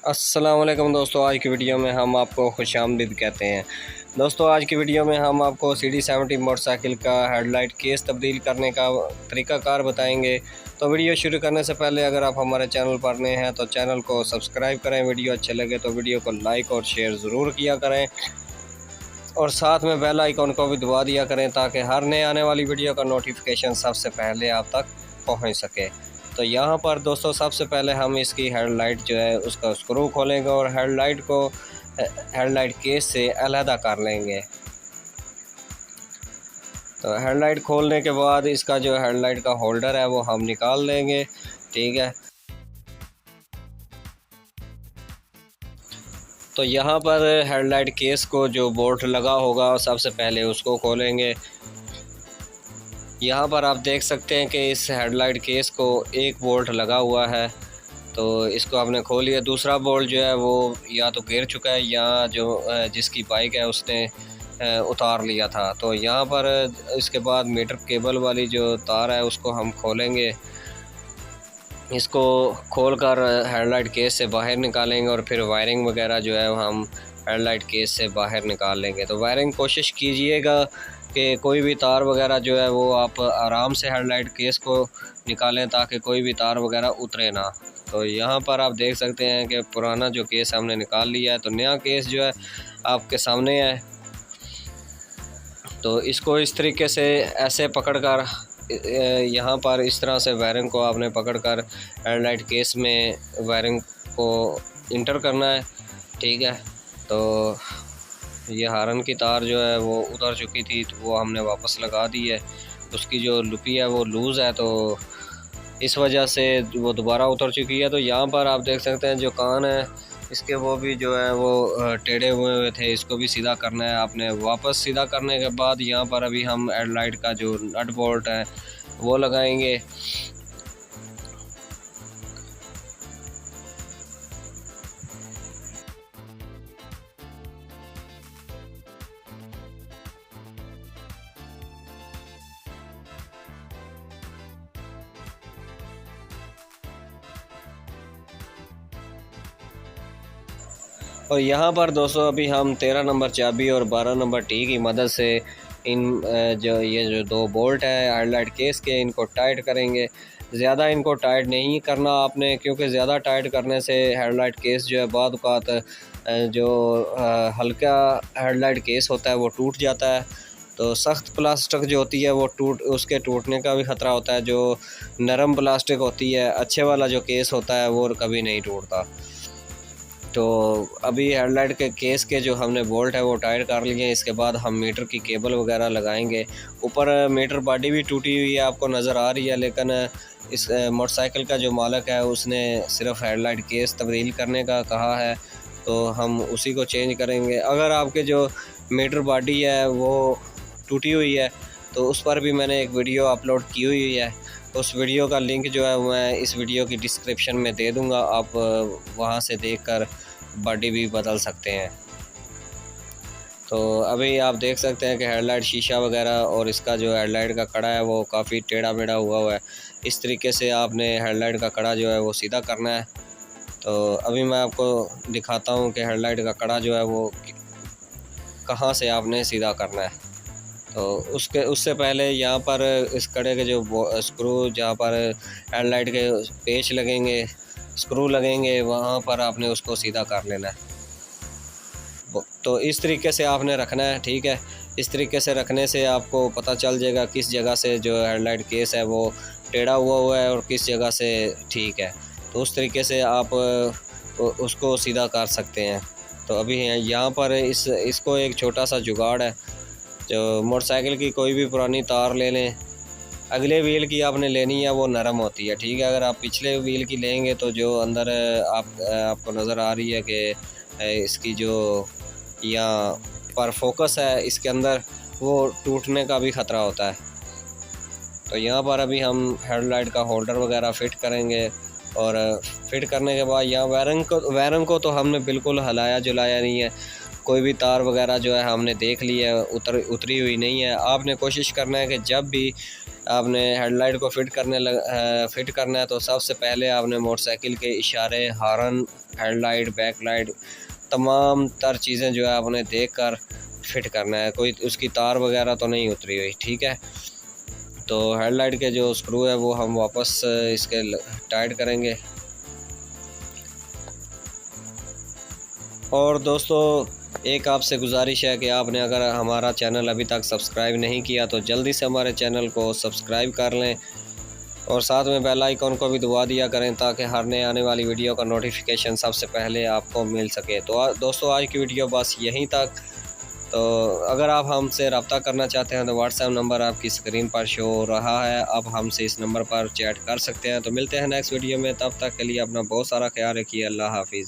अस्सलाम वालेकुम दोस्तों, आज की वीडियो में हम आपको खुशामदीद कहते हैं। दोस्तों, आज की वीडियो में हम आपको CD70 मोटरसाइकिल का हेडलाइट केस तब्दील करने का तरीक़ाकार बताएंगे। तो वीडियो शुरू करने से पहले अगर आप हमारे चैनल पर नए हैं तो चैनल को सब्सक्राइब करें। वीडियो अच्छे लगे तो वीडियो को लाइक और शेयर ज़रूर किया करें और साथ में बेल आइकन को भी दबा दिया करें ताकि हर नए आने वाली वीडियो का नोटिफिकेशन सबसे पहले आप तक पहुँच सके। तो यहाँ पर दोस्तों सबसे पहले हम इसकी हेडलाइट जो है उसका स्क्रू खोलेंगे और हेडलाइट केस से अलहदा कर लेंगे। तो हेडलाइट खोलने के बाद इसका जो हेडलाइट का होल्डर है वो हम निकाल लेंगे, ठीक है। तो यहाँ पर हेडलाइट केस को जो बोल्ट लगा होगा सबसे पहले उसको खोलेंगे। यहाँ पर आप देख सकते हैं कि इस हेडलाइट केस को एक बोल्ट लगा हुआ है, तो इसको आपने खोल लिया। दूसरा बोल्ट जो है वो या तो गिर चुका है या जो जिसकी बाइक है उसने उतार लिया था। तो यहाँ पर इसके बाद मीटर केबल वाली जो तार है उसको हम खोलेंगे। इसको खोलकर हेडलाइट केस से बाहर निकालेंगे और फिर वायरिंग वगैरह जो है हम हेडलाइट केस से बाहर निकाल लेंगे। तो वायरिंग कोशिश कीजिएगा कि कोई भी तार वगैरह जो है वो आप आराम से हेडलाइट केस को निकालें ताकि कोई भी तार वगैरह उतरे ना। तो यहाँ पर आप देख सकते हैं कि पुराना जो केस हमने निकाल लिया है, तो नया केस जो है आपके सामने है। तो इसको इस तरीके से ऐसे पकड़कर यहाँ पर इस तरह से वायरिंग को आपने पकड़कर हेडलाइट केस में वायरिंग को इंटर करना है, ठीक है। तो ये हारन की तार जो है वो उतर चुकी थी तो वो हमने वापस लगा दी है। उसकी जो लुपी है वो लूज़ है तो इस वजह से वो दोबारा उतर चुकी है। तो यहाँ पर आप देख सकते हैं जो कान है इसके वो भी जो है वो टेढ़े हुए थे, इसको भी सीधा करना है आपने। वापस सीधा करने के बाद यहाँ पर अभी हम हेडलाइट का जो नट बोल्ट है वो लगाएंगे। और यहाँ पर दोस्तों अभी हम 13 नंबर चाबी और 12 नंबर टी की मदद से इन जो दो बोल्ट है हेडलाइट केस के इनको टाइट करेंगे। ज़्यादा इनको टाइट नहीं करना आपने, क्योंकि ज़्यादा टाइट करने से हेडलाइट केस जो है बाद औक़ात जो हल्का हेडलाइट केस होता है वो टूट जाता है। तो सख्त प्लास्टिक जो होती है वो उसके टूटने का भी ख़तरा होता है। जो नरम प्लास्टिक होती है, अच्छे वाला जो केस होता है वो कभी नहीं टूटता। तो अभी हेडलाइट के केस के जो हमने बोल्ट है वो टाइट कर लिए हैं। इसके बाद हम मीटर की केबल वगैरह लगाएंगे। ऊपर मीटर बॉडी भी टूटी हुई है, आपको नज़र आ रही है, लेकिन इस मोटरसाइकिल का जो मालिक है उसने सिर्फ हेडलाइट केस तब्दील करने का कहा है, तो हम उसी को चेंज करेंगे। अगर आपके जो मीटर बॉडी है वो टूटी हुई है तो उस पर भी मैंने एक वीडियो अपलोड की हुई है। उस वीडियो का लिंक जो है मैं इस वीडियो की डिस्क्रिप्शन में दे दूंगा, आप वहां से देखकर बॉडी भी बदल सकते हैं। तो अभी आप देख सकते हैं कि हेडलाइट शीशा वगैरह और इसका जो हेडलाइट का कड़ा है वो काफ़ी टेढ़ा मेढ़ा हुआ है। इस तरीके से आपने हेडलाइट का कड़ा जो है वो सीधा करना है। तो अभी मैं आपको दिखाता हूँ कि हेडलाइट का कड़ा जो है वो कहाँ से आपने सीधा करना है। तो उससे पहले यहाँ पर इस कड़े के जो स्क्रू जहाँ पर हेडलाइट के पेच लगेंगे, स्क्रू लगेंगे, वहाँ पर आपने उसको सीधा कर लेना है। तो इस तरीके से आपने रखना है, ठीक है। इस तरीके से रखने से आपको पता चल जाएगा किस जगह से जो हेडलाइट केस है वो टेढ़ा हुआ है और किस जगह से ठीक है। तो उस तरीके से आप उसको सीधा कर सकते हैं। तो अभी यहाँ पर इसको एक छोटा सा जुगाड़ है। जो मोटरसाइकिल की कोई भी पुरानी तार ले लें, अगले व्हील की आपने लेनी है वो नरम होती है, ठीक है। अगर आप पिछले व्हील की लेंगे तो जो अंदर आपको नज़र आ रही है कि इसकी जो यहाँ पर फोकस है इसके अंदर वो टूटने का भी ख़तरा होता है। तो यहाँ पर अभी हम हेडलाइट का होल्डर वगैरह फ़िट करेंगे और फिट करने के बाद यहाँ वायरिंग को तो हमने बिल्कुल हिलाया जुलाया नहीं है। कोई भी तार वगैरह जो है हमने देख ली है, उतरी हुई नहीं है। आपने कोशिश करना है कि जब भी आपने हेडलाइट को फिट करना है तो सबसे पहले आपने मोटरसाइकिल के इशारे, हॉर्न, हेडलाइट, बैकलाइट, तमाम तर चीज़ें जो है आपने देखकर फिट करना है। कोई उसकी तार वगैरह तो नहीं उतरी हुई, ठीक है। तो हेडलाइट के जो स्क्रू है वो हम वापस इसके टाइट करेंगे। और दोस्तों एक आपसे गुजारिश है कि आपने अगर हमारा चैनल अभी तक सब्सक्राइब नहीं किया तो जल्दी से हमारे चैनल को सब्सक्राइब कर लें और साथ में बेल आइकन को भी दबा दिया करें ताकि हर नए आने वाली वीडियो का नोटिफिकेशन सबसे पहले आपको मिल सके। तो दोस्तों आज की वीडियो बस यहीं तक। तो अगर आप हमसे रब्ता करना चाहते हैं तो व्हाट्सएप नंबर आपकी स्क्रीन पर शो हो रहा है, आप हमसे इस नंबर पर चैट कर सकते हैं। तो मिलते हैं नेक्स्ट वीडियो में, तब तक के लिए अपना बहुत सारा ख्याल रखिए। अल्लाह हाफिज़।